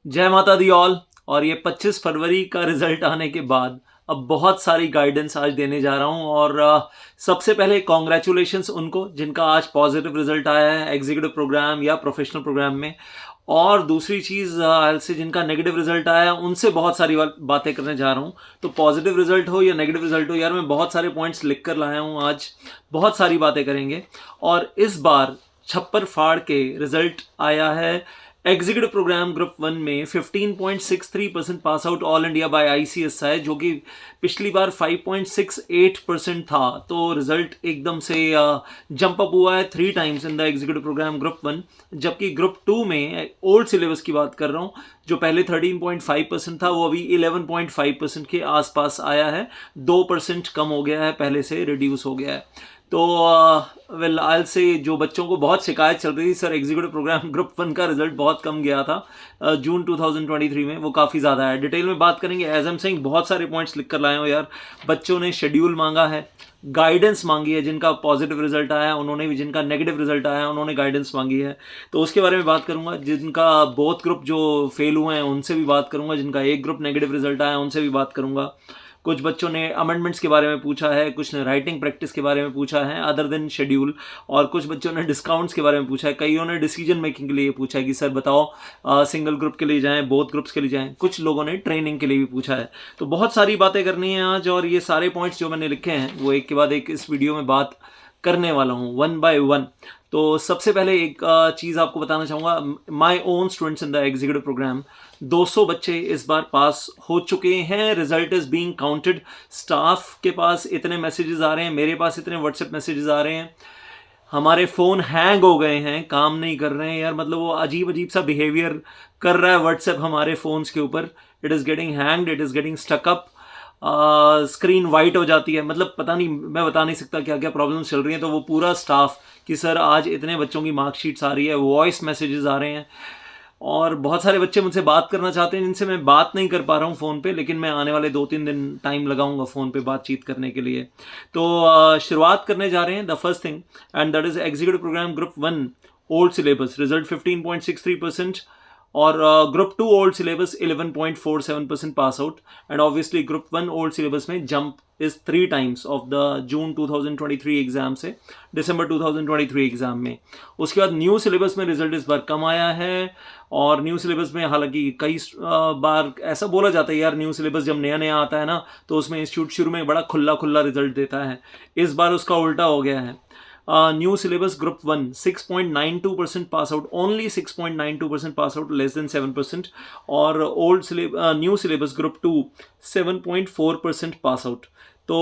जय माता the all. और ये 25 फरवरी का रिजल्ट आने के बाद अब बहुत सारी गाइडेंस आज देने जा रहा हूँ। और सबसे पहले कॉन्ग्रेचुलेशंस उनको जिनका आज पॉजिटिव रिजल्ट आया है एग्जीक्यूटिव प्रोग्राम या प्रोफेशनल प्रोग्राम में। और दूसरी चीज़ से जिनका नेगेटिव रिजल्ट आया उनसे बहुत सारी बातें करने जा रहा हूँ। तो पॉजिटिव रिजल्ट हो या नेगेटिव रिजल्ट हो यार, मैं बहुत सारे पॉइंट्स लिख कर लाया हूँ। आज बहुत सारी बातें करेंगे। और इस बार छप्पर फाड़ के रिजल्ट आया है एग्जीक्यूटिव प्रोग्राम ग्रुप 1 में 15.63% pass out all India by ICSI, जो कि पिछली बार 5.68% था। तो रिजल्ट एकदम से जंप अप हुआ है 3 times in the executive program group 1। जबकि ग्रुप 2 में ओल्ड सिलेबस की बात कर रहा हूँ, जो पहले 13.5% था वो अभी 11.5% के आसपास आया है। 2% कम हो गया है, पहले से रिड्यूस हो गया है। तो वेल आयल से जो बच्चों को बहुत शिकायत चल रही थी सर एग्जीक्यूटिव प्रोग्राम ग्रुप 1 का रिजल्ट बहुत कम गया था जून 2023 में, वो काफ़ी ज़्यादा है। डिटेल में बात करेंगे। एज एम सिंह बहुत सारे पॉइंट्स लिख कर लाए हो यार। बच्चों ने शेड्यूल मांगा है, गाइडेंस मांगी है। जिनका पॉजिटिव रिजल्ट आया उन्होंने भी, जिनका नेगेटिव रिजल्ट आया उन्होंने गाइडेंस मांगी है। तो उसके बारे में बात करूंगा। जिनका बोथ ग्रुप जो फेल हुए हैं उनसे भी बात करूंगा। जिनका एक ग्रुप नेगेटिव रिजल्ट आया उनसे भी बात करूंगा। कुछ बच्चों ने अमेंडमेंट्स के बारे में पूछा है, कुछ ने राइटिंग प्रैक्टिस के बारे में पूछा है अदर देन शेड्यूल, और कुछ बच्चों ने डिस्काउंट्स के बारे में पूछा है। कईयों ने डिसीजन मेकिंग के लिए पूछा है कि सर बताओ सिंगल ग्रुप के लिए जाएं, बोथ ग्रुप्स के लिए जाएं। कुछ लोगों ने ट्रेनिंग के लिए भी पूछा है। तो बहुत सारी बातें करनी है आज, और ये सारे पॉइंट्स जो मैंने लिखे हैं वो एक के बाद एक इस वीडियो में बात करने वाला हूँ, वन बाय वन। तो सबसे पहले एक चीज़ आपको बताना चाहूँगा। My own students in the executive program 200 बच्चे इस बार पास हो चुके हैं। Result is being counted. Staff के पास इतने मैसेजेस आ रहे हैं, मेरे पास इतने व्हाट्सएप मैसेजेस आ रहे हैं। हमारे फ़ोन हैंग हो गए हैं, काम नहीं कर रहे हैं यार। मतलब वो अजीब अजीब सा बिहेवियर कर रहा है व्हाट्सएप हमारे फ़ोन्स के ऊपर। It is getting hanged, it is getting stuck up, screen white हो जाती है। मतलब पता नहीं, मैं बता नहीं सकता क्या क्या प्रॉब्लम्स चल रही हैं। तो वो पूरा स्टाफ कि सर आज इतने बच्चों की मार्कशीट्स आ रही है, वॉइस मैसेजेस आ रहे हैं। और बहुत सारे बच्चे मुझसे बात करना चाहते हैं जिनसे मैं बात नहीं कर पा रहा हूँ फ़ोन पे, लेकिन मैं आने वाले 2-3 दिन टाइम लगाऊंगा फ़ोन पे बातचीत करने के लिए। तो शुरुआत करने जा रहे हैं। The first thing and that is executive program group 1 old syllabus result 15.63%, और group 2 old syllabus 11.47% pass out. And obviously group 1 old syllabus में jump is 3 times of the June 2023 exam से दिसंबर 2023 एग्जाम में। उसके बाद न्यू सिलेबस में result इस बार कम आया है। और न्यू सिलेबस में हालांकि कई बार ऐसा बोला जाता है यार, न्यू सिलेबस जब नया नया आता है ना तो उसमें इंस्टीट्यूट शुरू में बड़ा खुला खुला रिजल्ट देता है। इस बार उसका उल्टा हो गया है। New syllabus group 1 6.92% pass out, only 6.92% pass out, less than 7%। और new syllabus group 2 7.4% pass out. तो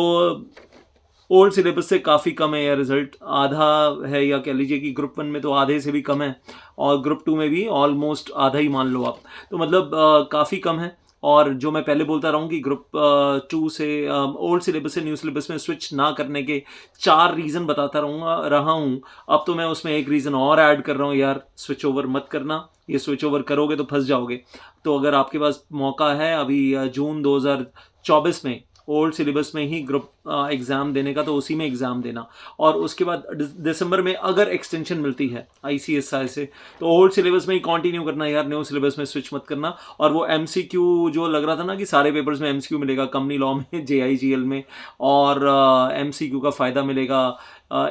ओल्ड सिलेबस से काफ़ी कम है यह रिजल्ट, आधा है, या कह लीजिए कि ग्रुप 1 में तो आधे से भी कम है, और ग्रुप 2 में भी ऑलमोस्ट आधा ही मान लो आप। तो मतलब काफ़ी कम है। और जो मैं पहले बोलता रहा हूँ कि ग्रुप 2 से ओल्ड सिलेबस से न्यू सिलेबस में स्विच ना करने के 4 रीज़न बताता रहा हूँ। अब तो मैं उसमें एक रीज़न और ऐड कर रहा हूँ यार, स्विच ओवर मत करना। ये स्विच ओवर करोगे तो फंस जाओगे। तो अगर आपके पास मौका है अभी जून 2024 में ओल्ड सिलेबस में ही ग्रुप एग्ज़ाम देने का, तो उसी में एग्ज़ाम देना। और उसके बाद दिसंबर में अगर एक्सटेंशन मिलती है आईसीएसआई से तो ओल्ड सिलेबस में ही कंटिन्यू करना यार, न्यू सिलेबस में स्विच मत करना। और वो एमसीक्यू जो लग रहा था ना कि सारे पेपर्स में एमसीक्यू मिलेगा, कंपनी लॉ में, जेआईजीएल में, और एमसीक्यू का फ़ायदा मिलेगा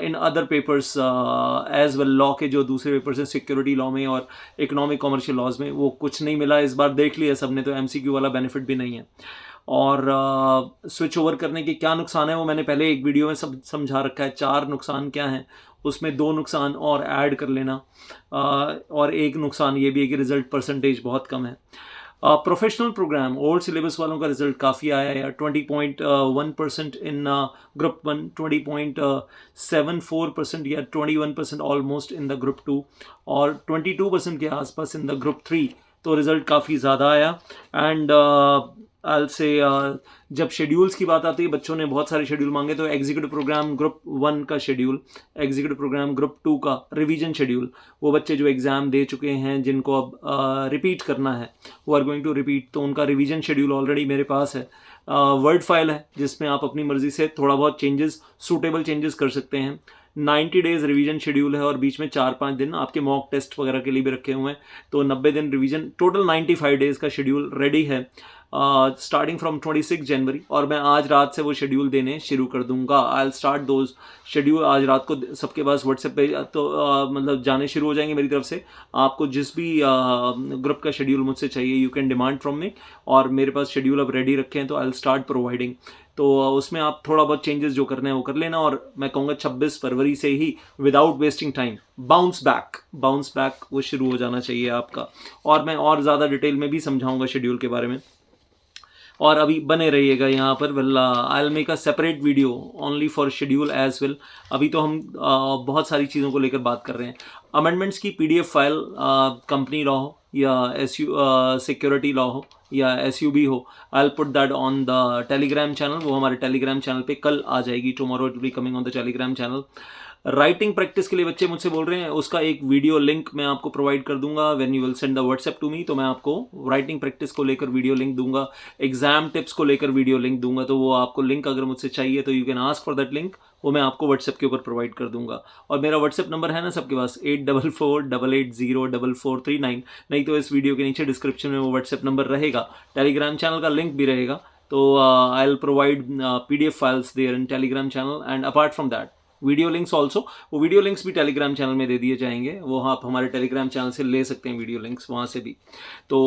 in other papers as well. Law के जो दूसरे पेपर्स हैं सिक्योरिटी लॉ में और इकोनॉमिक कॉमर्शियल लॉज में, वो कुछ नहीं मिला इस बार। देख लिया सबने, तो एमसीक्यू वाला बेनिफिट भी नहीं है। और स्विच ओवर करने के क्या नुकसान है वो मैंने पहले एक वीडियो में सब समझा रखा है। 4 नुकसान क्या हैं, उसमें 2 नुकसान और ऐड कर लेना। और एक नुकसान ये भी है कि रिजल्ट परसेंटेज बहुत कम है। प्रोफेशनल प्रोग्राम ओल्ड सिलेबस वालों का रिजल्ट काफ़ी आया है यार, 20.1% इन ग्रुप 1, 20.74% या 21% ऑलमोस्ट इन द ग्रुप 2, और 22% के आसपास इन द ग्रुप 3। तो रिज़ल्ट काफ़ी ज़्यादा आया। एंड आई से जब शेड्यूल्स की बात आती है, बच्चों ने बहुत सारे शेड्यूल मांगे। तो एग्जीक्यूटिव प्रोग्राम ग्रुप 1 का शेड्यूल, एग्जीक्यूटिव प्रोग्राम ग्रुप 2 का रिवीजन शेड्यूल, वो बच्चे जो एग्ज़ाम दे चुके हैं जिनको अब रिपीट करना है, वो आर गोइंग टू रिपीट, तो उनका रिवीजन शेड्यूल ऑलरेडी मेरे पास है। वर्ड फाइल है जिसमें आप अपनी मर्ज़ी से थोड़ा बहुत चेंजेस, सूटेबल चेंजेस कर सकते हैं। 90 डेज रिवीजन शेड्यूल है और बीच में 4-5 दिन आपके मॉक टेस्ट वगैरह के लिए भी रखे हुए हैं, तो 90 दिन रिवीजन, टोटल 95 डेज का शेड्यूल रेडी है स्टार्टिंग फ्रॉम 26 जनवरी, और मैं आज रात से वो शेड्यूल देने शुरू कर दूंगा। I will start those schedule आज रात को सबके पास व्हाट्सएप पे, तो मतलब जाने शुरू हो जाएंगे मेरी तरफ से। आपको जिस भी ग्रुप का शेड्यूल मुझसे चाहिए, you can demand from me, और मेरे पास शेड्यूल अब रेडी रखे हैं, तो आई विल स्टार्ट प्रोवाइडिंग। तो उसमें आप थोड़ा बहुत चेंजेस जो करने हैं वो कर लेना, और मैं कहूँगा 26 फरवरी से ही without wasting time bounce back वो शुरू हो जाना चाहिए आपका। और मैं और ज़्यादा डिटेल में भी समझाऊंगा शेड्यूल के बारे में, और अभी बने रहिएगा यहाँ पर। Well I will make a separate video only for schedule as well. अभी तो हम बहुत सारी चीज़ों को लेकर बात कर रहे हैं। अमेंडमेंट्स की PDF फाइल, कंपनी लॉ हो या सिक्योरिटी लॉ हो या SUB हो, I will put that on the Telegram channel. वो हमारे टेलीग्राम चैनल पे कल आ जाएगी, tomorrow it will be coming on the Telegram channel. Writing practice के लिए बच्चे मुझसे बोल रहे हैं, उसका एक वीडियो लिंक मैं आपको प्रोवाइड कर दूंगा when you will send the WhatsApp to me. तो मैं आपको राइटिंग प्रैक्टिस को लेकर वीडियो लिंक दूंगा, एग्जाम टिप्स को लेकर वीडियो लिंक दूंगा। तो वो आपको लिंक अगर मुझसे चाहिए तो you can ask for that link, वो मैं आपको व्हाट्सएप के ऊपर प्रोवाइड कर दूंगा। और मेरा व्हाट्सएप नंबर है ना सबके पास, 8448804439। नहीं तो इस वीडियो के नीचे डिस्क्रिप्शन में वो व्हाट्सएप नंबर रहेगा, टेलीग्राम चैनल का लिंक भी रहेगा। तो I will provide PDF files there in Telegram channel, and apart from that video links also. वो वीडियो लिंक्स भी टेलीग्राम चैनल में दे दिए जाएंगे, वो आप हमारे टेलीग्राम चैनल से ले सकते हैं वीडियो लिंक्स, वहाँ से भी। तो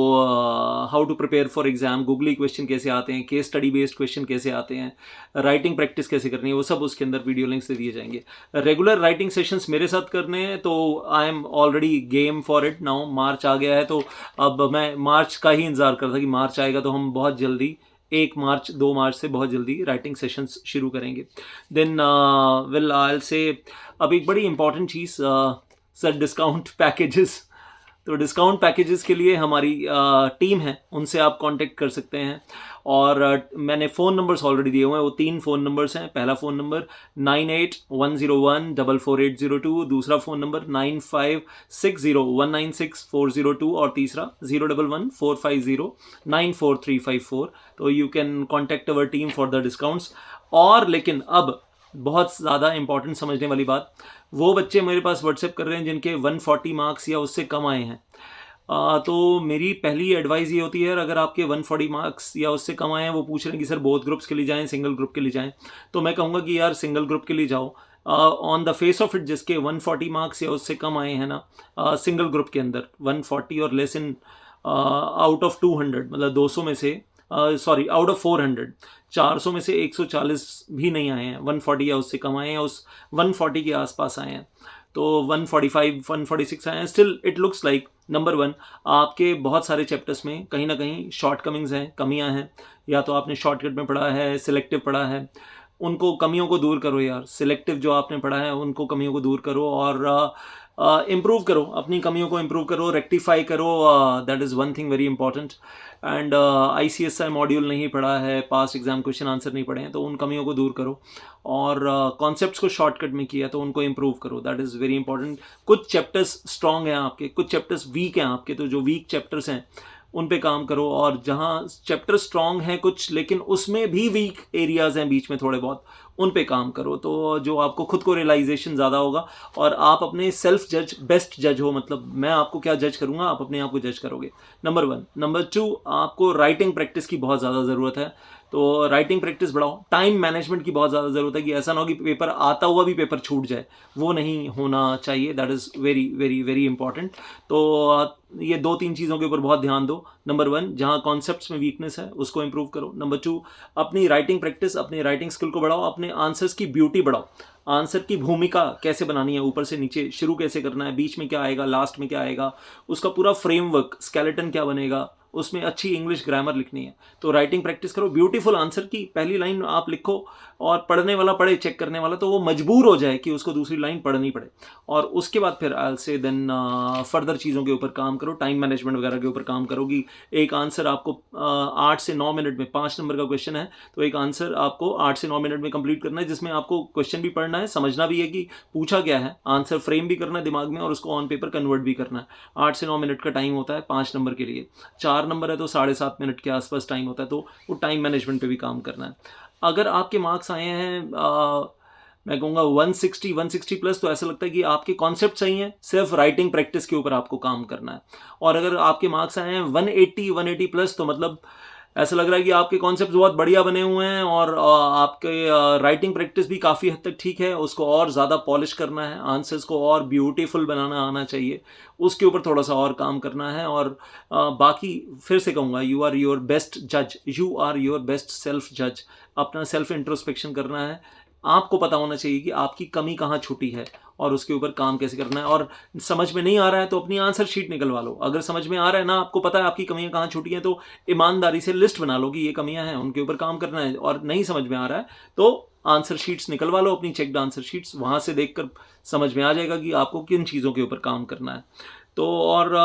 how to prepare for exam, googly question कैसे आते हैं, केस स्टडी बेस्ड क्वेश्चन कैसे आते हैं, राइटिंग प्रैक्टिस कैसे करनी है, वो सब उसके अंदर वीडियो लिंक्स दे दिए जाएंगे। रेगुलर राइटिंग सेशंस मेरे साथ करने हैं, तो I am already game for it now. मार्च आ गया है, तो अब मैं मार्च का ही इंतजार करता कि मार्च आएगा, तो हम बहुत जल्दी 1 मार्च 2 मार्च से बहुत जल्दी राइटिंग सेशंस शुरू करेंगे। Then will I will say, अब एक बड़ी इंपॉर्टेंट चीज़, सर डिस्काउंट पैकेजेस। तो डिस्काउंट पैकेजेस के लिए हमारी टीम है, उनसे आप कांटेक्ट कर सकते हैं। और मैंने फ़ोन नंबर्स ऑलरेडी दिए हुए हैं, वो 3 फ़ोन नंबर्स हैं। पहला फ़ोन नंबर 9810144802, दूसरा फ़ोन नंबर 9560196402, और तीसरा 01145094354। तो you can contact our team for the discounts. और लेकिन अब बहुत ज़्यादा इंपॉर्टेंट समझने वाली बात, वो बच्चे मेरे पास व्हाट्सएप कर रहे हैं जिनके 140 मार्क्स या उससे कम आए हैं। तो मेरी पहली एडवाइस ये होती है, अगर आपके 140 मार्क्स या उससे कम आए हैं, वो पूछ रहे हैं कि सर बोथ ग्रुप्स के लिए जाएं, सिंगल ग्रुप के लिए जाएं, तो मैं कहूँगा कि यार सिंगल ग्रुप के लिए जाओ। On the face of it जिसके 140 मार्क्स या उससे कम आए हैं ना, सिंगल ग्रुप के अंदर 140 और लेस इन आउट ऑफ 200, मतलब 200 में से, सॉरी आउट ऑफ 400, 400 में से 140 भी नहीं आए हैं, 140 या उससे कम आए हैं, उस 140 के आसपास आए हैं। तो 145 146 आए हैं। Still it looks like, number 1, आपके बहुत सारे चैप्टर्स में कहीं ना कहीं शॉर्ट कमिंग्स हैं, कमियां हैं। या तो आपने शॉर्टकट में पढ़ा है, सिलेक्टिव पढ़ा है, उनको कमियों को दूर करो यार। सिलेक्टिव जो आपने पढ़ा है उनको कमियों को दूर करो, और इम्प्रूव करो, अपनी कमियों को इम्प्रूव करो, रेक्टिफाई करो। That is one thing very important. And ICSI module नहीं पढ़ा है, पास्ट एग्जाम क्वेश्चन आंसर नहीं पढ़े हैं, तो उन कमियों को दूर करो। और कॉन्सेप्ट्स को शॉर्टकट में किया तो उनको इम्प्रूव करो, दैट इज़ वेरी इंपॉर्टेंट। कुछ चैप्टर्स स्ट्रॉन्ग हैं आपके, कुछ चैप्टर्स वीक हैं आपके, तो जो वीक चैप्टर्स हैं उन पे काम करो। और जहाँ चैप्टर स्ट्रॉन्ग हैं कुछ, लेकिन उसमें भी वीक एरियाज हैं बीच में थोड़े बहुत, उन पे काम करो। तो जो आपको खुद को रियलाइजेशन ज़्यादा होगा, और आप अपने सेल्फ जज, बेस्ट जज हो। मतलब मैं आपको क्या जज करूँगा, आप अपने आप को जज करोगे, नंबर 1। नंबर 2, आपको राइटिंग प्रैक्टिस की बहुत ज़्यादा ज़रूरत है, तो राइटिंग प्रैक्टिस बढ़ाओ। टाइम मैनेजमेंट की बहुत ज़्यादा ज़रूरत है, कि ऐसा ना हो कि पेपर आता हुआ भी पेपर छूट जाए, वो नहीं होना चाहिए। That is very very very important. तो ये 2-3 चीज़ों के ऊपर बहुत ध्यान दो। नंबर 1, जहाँ कॉन्सेप्ट्स में वीकनेस है उसको इंप्रूव करो। नंबर 2, अपनी राइटिंग प्रैक्टिस, अपनी राइटिंग स्किल को बढ़ाओ, अपने आंसर्स की ब्यूटी बढ़ाओ। आंसर की भूमिका कैसे बनानी है, ऊपर से नीचे शुरू कैसे करना है, बीच में क्या आएगा, लास्ट में क्या आएगा, उसका पूरा फ्रेमवर्क, स्केलेटन क्या बनेगा, उसमें अच्छी इंग्लिश ग्रामर लिखनी है। तो राइटिंग प्रैक्टिस करो, ब्यूटीफुल आंसर की पहली लाइन आप लिखो, और पढ़ने वाला पढ़े, चेक करने वाला, तो वो मजबूर हो जाए कि उसको दूसरी लाइन पढ़नी पड़े। और उसके बाद फिर आई से देन फर्दर चीज़ों के ऊपर काम करो, टाइम मैनेजमेंट वगैरह के ऊपर काम करो। कि एक आंसर आपको 8 से 9 मिनट में, 5 नंबर का क्वेश्चन है, तो एक आंसर आपको 8 से 9 मिनट में कंप्लीट करना है, जिसमें आपको क्वेश्चन भी पढ़ना है, समझना भी है कि पूछा क्या है, आंसर फ्रेम भी करना है दिमाग में, और उसको ऑन पेपर कन्वर्ट भी करना है। 8 से 9 मिनट का टाइम होता है 5 नंबर के लिए। 4 नंबर है तो 7.5 मिनट के आसपास टाइम होता है, तो वो टाइम मैनेजमेंट पे भी काम करना है। अगर आपके मार्क्स आए हैं, मैं कहूँगा 160 प्लस तो ऐसा लगता है कि आपके कॉन्सेप्ट सही हैं, सिर्फ राइटिंग प्रैक्टिस के ऊपर आपको काम करना है। और अगर आपके मार्क्स आए हैं 180 प्लस तो मतलब ऐसा लग रहा है कि आपके कॉन्सेप्ट बहुत बढ़िया बने हुए हैं और आपके राइटिंग प्रैक्टिस भी काफ़ी हद तक ठीक है। उसको और ज़्यादा पॉलिश करना है, आंसर्स को और ब्यूटीफुल बनाना आना चाहिए, उसके ऊपर थोड़ा सा और काम करना है। और बाकी फिर से कहूँगा, यू आर योर बेस्ट जज, you are your best self जज। अपना सेल्फ इंट्रोस्पेक्शन करना है, आपको पता होना चाहिए कि आपकी कमी कहाँ छुटी है और उसके ऊपर काम कैसे करना है। और समझ में नहीं आ रहा है तो अपनी आंसर शीट निकलवा लो। अगर समझ में आ रहा है ना, आपको पता है आपकी कमियां कहाँ छुटी हैं, तो ईमानदारी से लिस्ट बना लो कि ये कमियां हैं, उनके ऊपर काम करना है। और नहीं समझ में आ रहा है तो आंसर शीट्स निकलवा लो, अपनी चेक्ड आंसर शीट्स, वहाँ से देखकर समझ में आ जाएगा कि आपको किन चीज़ों के ऊपर काम करना है। तो और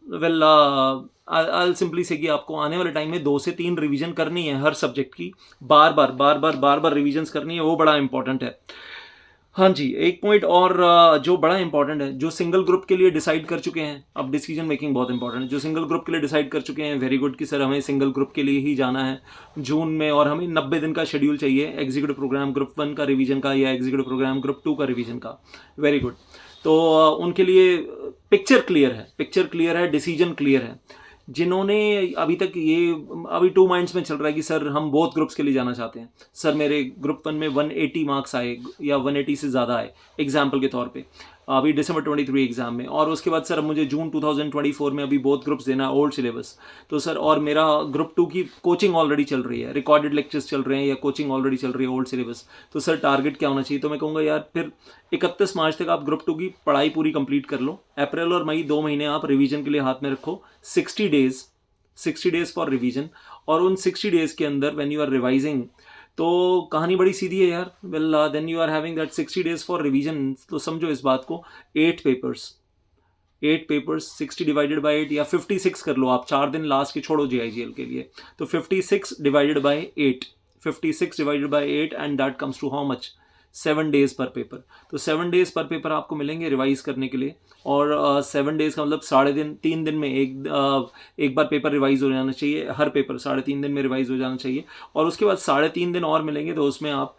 वेल आई सिंपली से कि आपको आने वाले टाइम में 2 से 3 रिवीजन करनी है हर सब्जेक्ट की, बार बार रिवीजन्स करनी है, वो बड़ा इंपॉर्टेंट है। हाँ जी, एक पॉइंट और जो बड़ा इंपॉर्टेंट है, जो सिंगल ग्रुप के लिए डिसाइड कर चुके हैं, अब डिसीजन मेकिंग बहुत इंपॉर्टेंट है। जो सिंगल ग्रुप के लिए डिसाइड कर चुके हैं, वेरी गुड कि सर हमें सिंगल ग्रुप के लिए ही जाना है जून में, और हमें 90 दिन का शेड्यूल चाहिए एग्जीक्यूटिव प्रोग्राम ग्रुप 1 का रिवीजन का या एग्जीक्यूटिव प्रोग्राम ग्रुप 2 का रिवीजन का। Very good. तो उनके लिए पिक्चर क्लियर है, डिसीजन क्लियर है। जिन्होंने अभी तक ये अभी 2 माइंड्स में चल रहा है कि सर हम बोथ ग्रुप्स के लिए जाना चाहते हैं, सर मेरे ग्रुप 1 में 180 मार्क्स आए या 180 से ज़्यादा आए एग्जाम्पल के तौर पे अभी दिसंबर 23 एग्जाम में, और उसके बाद सर अब मुझे जून 2024 में अभी बोथ ग्रुप्स देना है, ओल्ड सिलेबस। तो सर और मेरा ग्रुप 2 की कोचिंग ऑलरेडी चल रही है, रिकॉर्डेड लेक्चर्स चल रहे हैं या कोचिंग ऑलरेडी चल रही है ओल्ड सिलेबस, तो सर टारगेट क्या होना चाहिए? तो मैं कहूँगा यार फिर 31 मार्च तक आप ग्रुप 2 की पढ़ाई पूरी कंप्लीट कर लो। अप्रैल और मई 2 महीने आप रिवीजन के लिए हाथ में रखो, 60 डेज फॉर रिवीजन। और उन 60 डेज के अंदर व्हेन यू आर रिवाइजिंग, तो कहानी बड़ी सीधी है यार। Well then you are having that 60 days for revision, तो समझो इस बात को 8 पेपर्स 60 डिवाइडेड बाई 8 या 56 कर लो आप, 4 दिन लास्ट के छोड़ो JIGL के लिए, तो 56 divided by 8 and that comes to how much, 7 days पर पेपर। तो 7 डेज पर पेपर आपको मिलेंगे रिवाइज करने के लिए, और 7 डेज का मतलब 3.5 दिन में एक बार पेपर रिवाइज हो जाना चाहिए, हर पेपर 3.5 दिन में रिवाइज हो जाना चाहिए। और उसके बाद 3.5 दिन और मिलेंगे, तो उसमें आप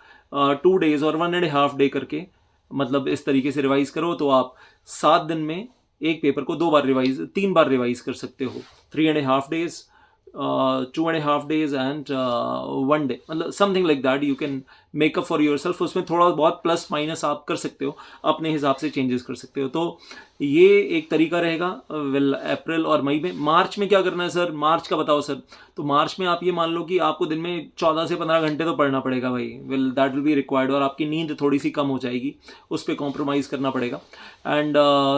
2 डेज और 1.5 डे करके, मतलब इस तरीके से रिवाइज करो तो आप 7 दिन में एक पेपर को 3 बार रिवाइज कर सकते हो। 3.5 days, 2.5 days एंड 1 day, मतलब something like that you can make up for your self. उसमें थोड़ा बहुत प्लस माइनस आप कर सकते हो, अपने हिसाब से चेंजेस कर सकते हो। तो ये एक तरीका रहेगा वेल अप्रैल और मई में। मार्च में क्या करना है सर? मार्च का बताओ सर। तो मार्च में आप ये मान लो कि आपको दिन में 14 से 15 घंटे तो पढ़ना पड़ेगा भाई, well that will be required, और आपकी नींद थोड़ी सी कम हो जाएगी, उस पर कॉम्प्रोमाइज़ करना पड़ेगा। एंड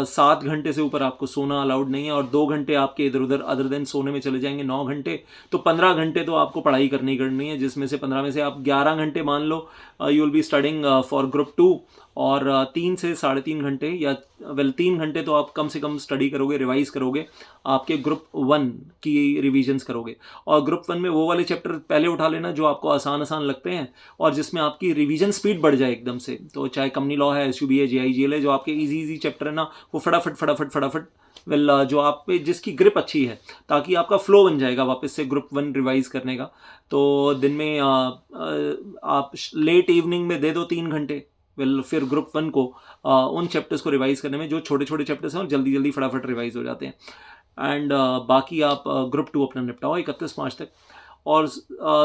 7 घंटे से ऊपर आपको सोना अलाउड नहीं है, और 2 घंटे आपके इधर उधर अदर देन सोने में चले जाएंगे, 9 घंटे। तो 15 घंटे तो आपको पढ़ाई करनी है, जिसमें से 15 में से आप 11 घंटे मान लो you will be studying for group 2, और 3 से 3.5 घंटे या 3 घंटे तो आप कम से कम स्टडी करोगे, रिवाइज करोगे, आपके ग्रुप 1 की रिविजन्स करोगे। और ग्रुप 1 में वो वाले चैप्टर पहले उठा लेना जो आपको आसान लगते हैं और जिसमें आपकी रिवीजन स्पीड बढ़ जाए एकदम से। तो चाहे कंपनी लॉ है, SUB है, JIGL है, जो आपके इजी चैप्टर है ना, वो फटाफट जो आप पे जिसकी ग्रिप अच्छी है, ताकि आपका फ्लो बन जाएगा वापस से ग्रुप 1 रिवाइज करने का। तो दिन में आप लेट इवनिंग में दे दो 3 घंटे, फिर ग्रुप 1 को उन चैप्टर्स को रिवाइज करने में जो छोटे छोटे चैप्टर्स हैं और जल्दी फटाफट रिवाइज हो जाते हैं। एंड बाकी आप ग्रुप 2 अपना निपटाओ 31 मार्च तक। और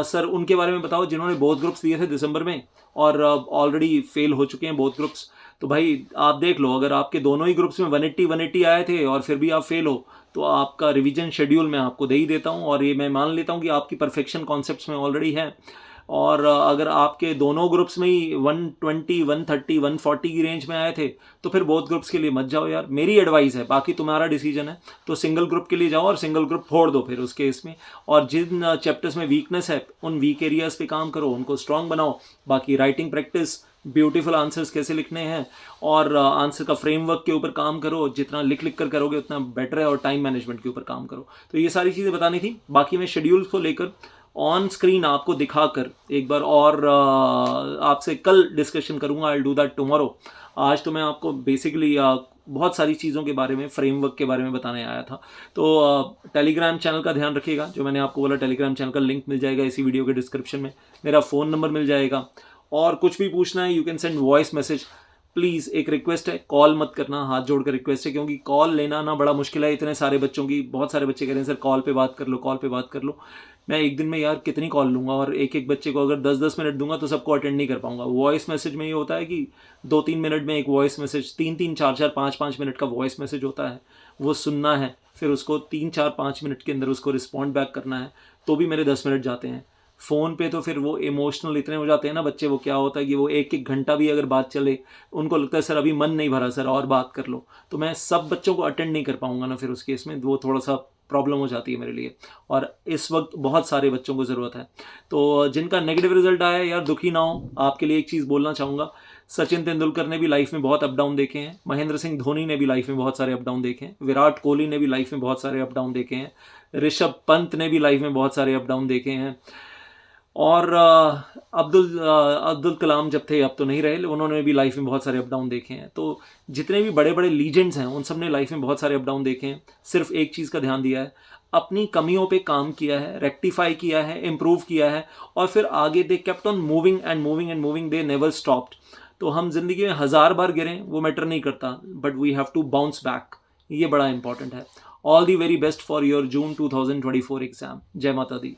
सर उनके बारे में बताओ जिन्होंने बोथ ग्रुप्स दिए थे दिसंबर में और ऑलरेडी फेल हो चुके हैं बोथ ग्रुप्स। तो भाई आप देख लो, अगर आपके दोनों ही ग्रुप्स में 180 आए थे और फिर भी आप फेल हो, तो आपका रिवीजन शेड्यूल मैं आपको दे ही देता हूँ, और ये मैं मान लेता हूँ कि आपकी परफेक्शन कॉन्सेप्ट्स में ऑलरेडी है। और अगर आपके दोनों ग्रुप्स में ही 120, 130, 140 की रेंज में आए थे, तो फिर बोथ ग्रुप्स के लिए मत जाओ यार, मेरी एडवाइस है, बाकी तुम्हारा डिसीजन है। तो सिंगल ग्रुप के लिए जाओ और सिंगल ग्रुप फोड़ दो फिर उस केस में, और जिन चैप्टर्स में वीकनेस है उन वीक एरियाज पे काम करो, उनको स्ट्रांग बनाओ। बाकी राइटिंग प्रैक्टिस, ब्यूटीफुल आंसर्स कैसे लिखने हैं, और आंसर का फ्रेमवर्क के ऊपर काम करो, जितना लिख कर करोगे उतना बेटर है, और टाइम मैनेजमेंट के ऊपर काम करो। तो ये सारी चीज़ें बतानी थी। बाकी मैं शेड्यूल को लेकर ऑन स्क्रीन आपको दिखाकर एक बार और आपसे कल डिस्कशन करूंगा। I will do that tomorrow. आज तो मैं आपको बेसिकली बहुत सारी चीज़ों के बारे में, फ्रेमवर्क के बारे में बताने आया था। तो टेलीग्राम चैनल का ध्यान रखिएगा, जो मैंने आपको बोला टेलीग्राम चैनल का लिंक मिल जाएगा इसी वीडियो के डिस्क्रिप्शन में, मेरा फ़ोन नंबर मिल जाएगा, और कुछ भी पूछना है you can send voice message. Please एक रिक्वेस्ट है, कॉल मत करना, हाथ जोड़कर रिक्वेस्ट है, क्योंकि कॉल लेना ना बड़ा मुश्किल है। इतने सारे बच्चों की, बहुत सारे बच्चे कह रहे हैं सर कॉल पे बात कर लो, कॉल पे बात कर लो। मैं एक दिन में यार कितनी कॉल लूँगा, और एक एक बच्चे को अगर 10-10 मिनट दूंगा तो सबको अटेंड नहीं कर पाऊंगा। वॉइस मैसेज में ये होता है कि 2-3 मिनट में एक वॉइस मैसेज, 3-3, 4-4, 5-5 मिनट का वॉइस मैसेज होता है, वो सुनना है, फिर उसको 3-4-5 मिनट के अंदर उसको रिस्पॉन्ड बैक करना है, तो भी मेरे 10 मिनट जाते हैं। फ़ोन पे तो फिर वो इमोशनल इतने हो जाते हैं ना बच्चे, वो क्या होता है कि वो एक एक घंटा भी अगर बात चले, उनको लगता है सर अभी मन नहीं भरा सर और बात कर लो, तो मैं सब बच्चों को अटेंड नहीं कर पाऊंगा ना, फिर उस केस में वो थोड़ा सा प्रॉब्लम हो जाती है मेरे लिए। और इस वक्त बहुत सारे बच्चों को ज़रूरत है। तो जिनका नेगेटिव रिजल्ट आया यार दुखी ना हो, आपके लिए एक चीज़ बोलना चाहूँगा, सचिन तेंदुलकर ने भी लाइफ में बहुत अप डाउन देखे हैं, महेंद्र सिंह धोनी ने भी लाइफ में बहुत सारे अप डाउन देखे हैं, विराट कोहली ने भी लाइफ में बहुत सारे अप डाउन देखे हैं, ऋषभ पंत ने भी लाइफ में बहुत सारे अप डाउन देखे हैं, और अब्दुल कलाम जब थे, अब तो नहीं रहे, उन्होंने भी लाइफ में बहुत सारे अप डाउन देखे हैं। तो जितने भी बड़े बड़े लीजेंड्स हैं उन सब ने लाइफ में बहुत सारे अप डाउन देखे हैं, सिर्फ एक चीज़ का ध्यान दिया है, अपनी कमियों पे काम किया है, रेक्टिफाई किया है, इम्प्रूव किया है, और फिर आगे they kept on moving and moving and moving, they never stopped. तो हम जिंदगी में 1000 बार गिरें वो मैटर नहीं करता, but we have to bounce back, ये बड़ा इंपॉर्टेंट है। All the very best for your June 2024 exam. जय माता दी।